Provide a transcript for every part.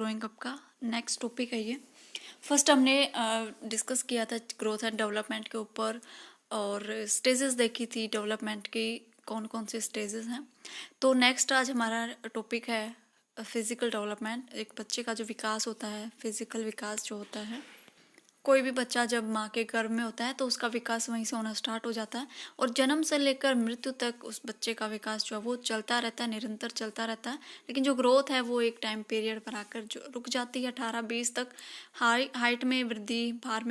Growing up का next topic है ये। फर्स्ट हमने डिस्कस किया था ग्रोथ एंड डेवलपमेंट के ऊपर और स्टेजेस देखी थी डेवलपमेंट की, कौन कौन से स्टेजेस हैं। तो नेक्स्ट आज हमारा टॉपिक है फिजिकल डेवलपमेंट। एक बच्चे का जो विकास होता है, फिजिकल विकास जो होता है, कोई भी बच्चा जब माँ के गर्भ में होता है तो उसका विकास वहीं से होना स्टार्ट हो जाता है और जन्म से लेकर मृत्यु तक उस बच्चे का विकास जो है वो चलता रहता है, निरंतर चलता रहता है। लेकिन जो ग्रोथ है वो एक टाइम पीरियड पर आकर जो रुक जाती है। 18-20 तक हाइट में वृद्धि, भार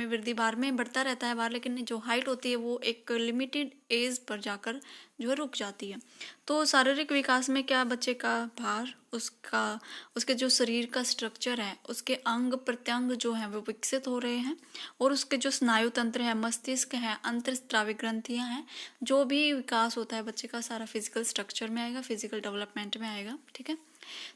में बढ़ता रहता है भार, लेकिन जो हाइट होती है वो एक लिमिटेड एज पर जाकर जो है रुक जाती है। तो शारीरिक विकास में क्या, बच्चे का भार, उसके जो शरीर का स्ट्रक्चर है, उसके अंग प्रत्यंग जो है वो विकसित हो रहे हैं और उसके जो स्नायु तंत्र है, मस्तिष्क है, अंतःस्रावी ग्रंथियां हैं, जो भी विकास होता है बच्चे का सारा फिजिकल स्ट्रक्चर में आएगा, फिजिकल डेवलपमेंट में आएगा। ठीक है,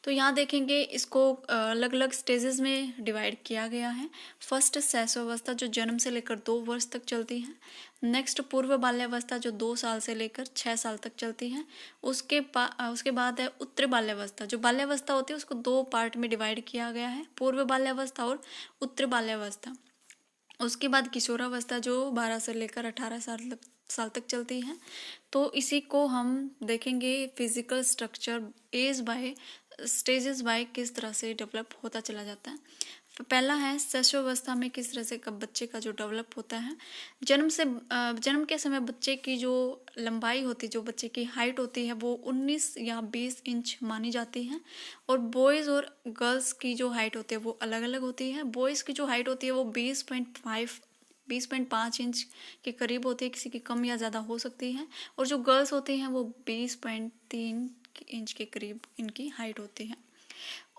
तो यहाँ देखेंगे इसको अलग अलग स्टेजेस में डिवाइड किया गया है। फर्स्ट शैशवावस्था जो जन्म से लेकर 2 वर्ष तक चलती है। नेक्स्ट पूर्व बाल्यावस्था जो 2 साल से लेकर 6 साल तक चलती है। उसके बाद है उत्तर बाल्यावस्था। जो बाल्यावस्था होती है उसको 2 पार्ट में डिवाइड किया गया है, पूर्व बाल्यावस्था और उत्तर बाल्यावस्था। उसके बाद किशोरावस्था जो 12 से लेकर 18 साल तक चलती है। तो इसी को हम देखेंगे physical structure as by stages by किस तरह से डेवलप होता चला जाता है। पहला है शैशवावस्था में किस तरह से कब बच्चे का जो डेवलप होता है। जन्म के समय बच्चे की जो लंबाई होती है, जो बच्चे की हाइट होती है वो 19 या 20 इंच मानी जाती है और बॉयज़ और गर्ल्स की जो हाइट होती है वो अलग अलग होती है। बॉयज़ की जो हाइट होती है वो 20.5 इंच के करीब होती है, किसी की कम या ज़्यादा हो सकती है, और जो गर्ल्स होती हैं वो 20.3 इंच के करीब इनकी हाइट होती है।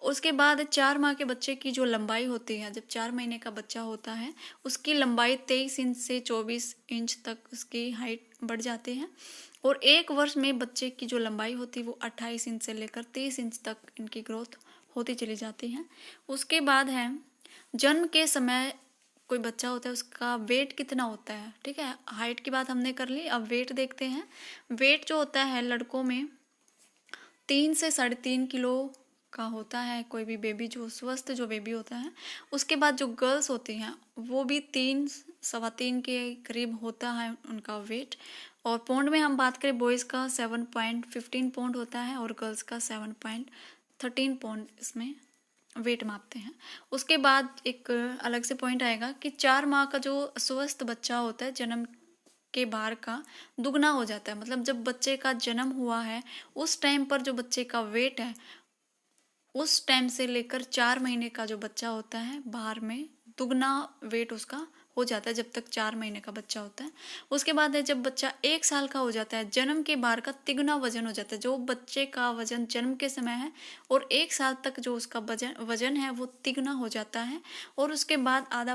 उसके बाद 4 माह के बच्चे की जो लंबाई होती है, जब 4 महीने का बच्चा होता है उसकी लंबाई 23 इंच से 24 इंच तक उसकी हाइट बढ़ जाती है और 1 वर्ष में बच्चे की जो लंबाई होती है वो 28 इंच से लेकर 30 इंच तक इनकी ग्रोथ होती चली जाती है। उसके बाद है जन्म के समय कोई बच्चा होता है उसका वेट कितना होता है। ठीक है, हाइट की बात हमने कर ली, अब वेट देखते हैं। वेट जो होता है लड़कों में 3 से 3.5 किलो का होता है, कोई भी बेबी जो स्वस्थ जो बेबी होता है। उसके बाद जो गर्ल्स होती हैं वो भी 3-3.25 के करीब होता है उनका वेट। और पौंड में हम बात करें, बॉयज़ का 7.15 पौंड होता है और गर्ल्स का 7.13 पौंड इसमें वेट मापते हैं। उसके बाद एक अलग से पॉइंट आएगा कि 4 माह का जो स्वस्थ बच्चा होता है जन्म के भार का दुगना हो जाता है। मतलब जब बच्चे का जन्म हुआ है उस टाइम पर जो बच्चे का वेट है, उस टाइम से लेकर 4 महीने का जो बच्चा होता है भार में दुगना वेट उसका हो जाता है, जब तक 4 महीने का बच्चा होता है। उसके बाद है जब बच्चा 1 साल का हो जाता है, जन्म के भार का तिगुना वजन हो जाता है। जो बच्चे का वजन जन्म के समय है और 1 साल तक जो उसका वजन है वो तिगुना हो जाता है और उसके बाद आधा